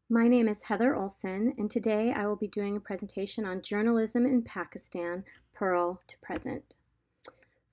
My name is Heather Olson, and today I will be doing a presentation on journalism in Pakistan, Pearl to Present.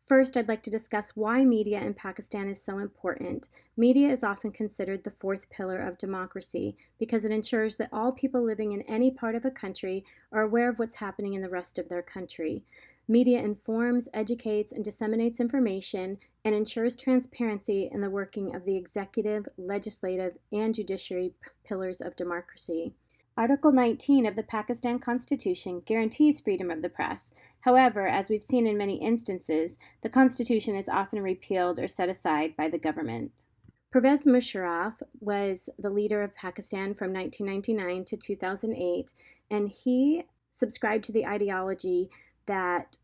First, I'd like to discuss why media in Pakistan is so important. Media is often considered the fourth pillar of democracy because it ensures that all people living in any part of a country are aware of what's happening in the rest of their country. Media informs, educates, and disseminates information and ensures transparency in the working of the executive, legislative, and judiciary pillars of democracy. Article 19 of the Pakistan Constitution guarantees freedom of the press. However, as we've seen in many instances, the Constitution is often repealed or set aside by the government. Pervez Musharraf was the leader of Pakistan from 1999 to 2008, and he subscribed to the ideology that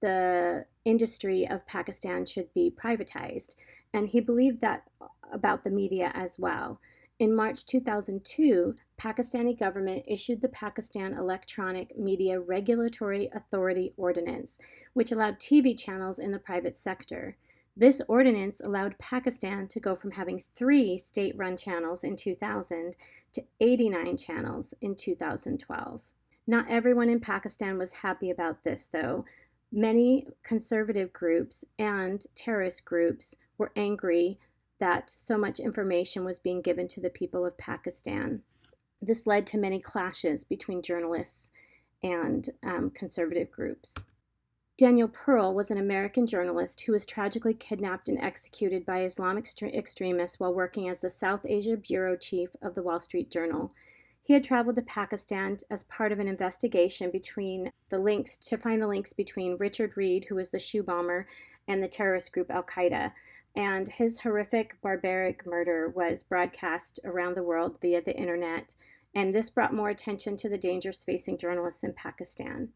the industry of Pakistan should be privatized, and he believed that about the media as well. In March 2002, Pakistani government issued the Pakistan Electronic Media Regulatory Authority Ordinance, which allowed TV channels in the private sector. This ordinance allowed Pakistan to go from having 3 state-run channels in 2000 to 89 channels in 2012. Not everyone in Pakistan was happy about this, though. Many conservative groups and terrorist groups were angry that so much information was being given to the people of Pakistan. This led to many clashes between journalists and conservative groups. Daniel Pearl was an American journalist who was tragically kidnapped and executed by Islamic extremists while working as the South Asia bureau chief of the Wall Street Journal. He had traveled to Pakistan as part of an investigation to find the links between Richard Reed, who was the shoe bomber, and the terrorist group Al-Qaeda. And his horrific, barbaric murder was broadcast around the world via the internet, and this brought more attention to the dangers facing journalists in Pakistan.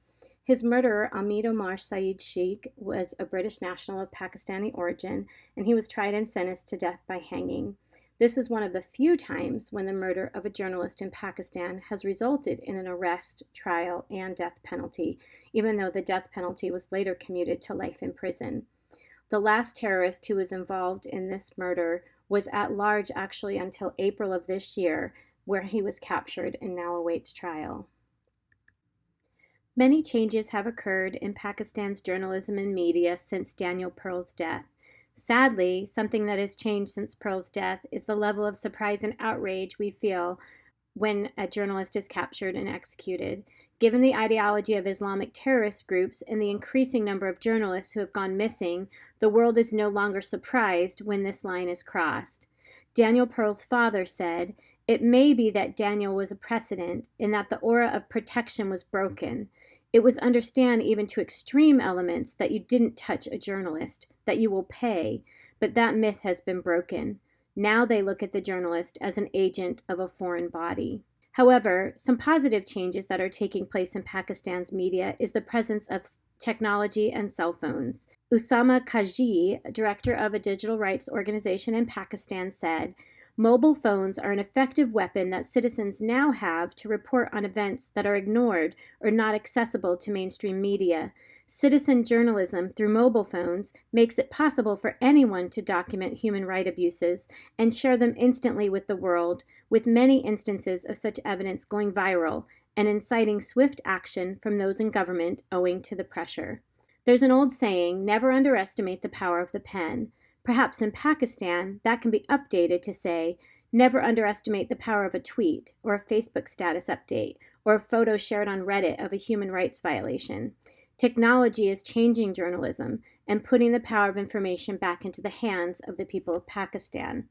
His murderer, Ahmed Omar Saeed Sheikh, was a British national of Pakistani origin, and he was tried and sentenced to death by hanging. This is one of the few times when the murder of a journalist in Pakistan has resulted in an arrest, trial, and death penalty, even though the death penalty was later commuted to life in prison. The last terrorist who was involved in this murder was at large actually until April of this year, where he was captured and now awaits trial. Many changes have occurred in Pakistan's journalism and media since Daniel Pearl's death. Sadly, something that has changed since Pearl's death is the level of surprise and outrage we feel when a journalist is captured and executed. Given the ideology of Islamic terrorist groups and the increasing number of journalists who have gone missing, the world is no longer surprised when this line is crossed. Daniel Pearl's father said, "It may be that Daniel was a precedent in that the aura of protection was broken. It was understood even to extreme elements that you didn't touch a journalist, that you will pay, but that myth has been broken. Now they look at the journalist as an agent of a foreign body." However, some positive changes that are taking place in Pakistan's media is the presence of technology and cell phones. Usama Kaji, director of a digital rights organization in Pakistan, said, "Mobile phones are an effective weapon that citizens now have to report on events that are ignored or not accessible to mainstream media. Citizen journalism through mobile phones makes it possible for anyone to document human rights abuses and share them instantly with the world, with many instances of such evidence going viral and inciting swift action from those in government owing to the pressure." There's an old saying, never underestimate the power of the pen. Perhaps in Pakistan, that can be updated to say, never underestimate the power of a tweet, or a Facebook status update, or a photo shared on Reddit of a human rights violation. Technology is changing journalism and putting the power of information back into the hands of the people of Pakistan.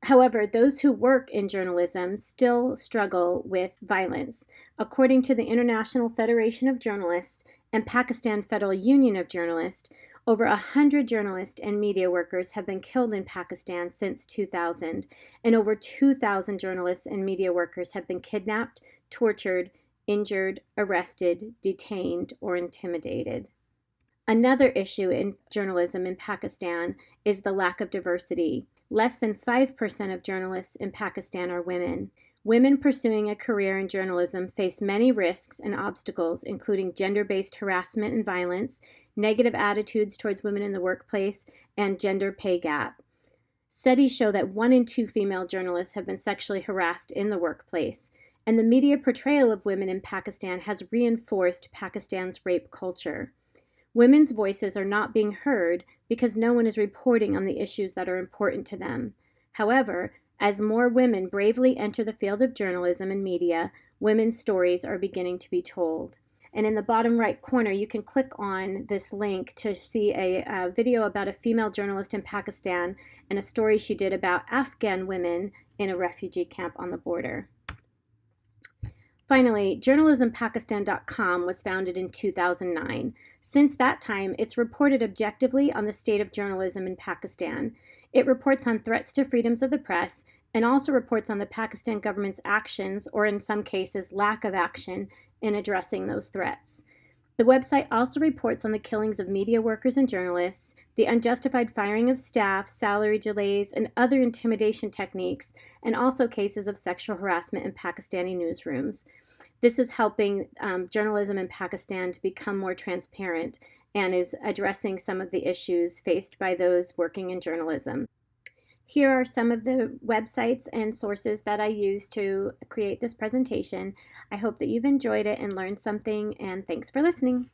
However, those who work in journalism still struggle with violence. According to the International Federation of Journalists and Pakistan Federal Union of Journalists, over 100 journalists and media workers have been killed in Pakistan since 2000, and over 2,000 journalists and media workers have been kidnapped, tortured, injured, arrested, detained, or intimidated. Another issue in journalism in Pakistan is the lack of diversity. Less than 5% of journalists in Pakistan are women. Women pursuing a career in journalism face many risks and obstacles, including gender-based harassment and violence, negative attitudes towards women in the workplace, and gender pay gap. Studies show that 1 in 2 female journalists have been sexually harassed in the workplace, and the media portrayal of women in Pakistan has reinforced Pakistan's rape culture. Women's voices are not being heard because no one is reporting on the issues that are important to them. However, as more women bravely enter the field of journalism and media, women's stories are beginning to be told. And in the bottom right corner, you can click on this link to see a video about a female journalist in Pakistan and a story she did about Afghan women in a refugee camp on the border. Finally, JournalismPakistan.com was founded in 2009. Since that time, it's reported objectively on the state of journalism in Pakistan. It reports on threats to freedoms of the press and also reports on the Pakistan government's actions, or in some cases, lack of action, in addressing those threats. The website also reports on the killings of media workers and journalists, the unjustified firing of staff, salary delays, and other intimidation techniques, and also cases of sexual harassment in Pakistani newsrooms. This is helping journalism in Pakistan to become more transparent and is addressing some of the issues faced by those working in journalism. Here are some of the websites and sources that I used to create this presentation. I hope that you've enjoyed it and learned something, and thanks for listening.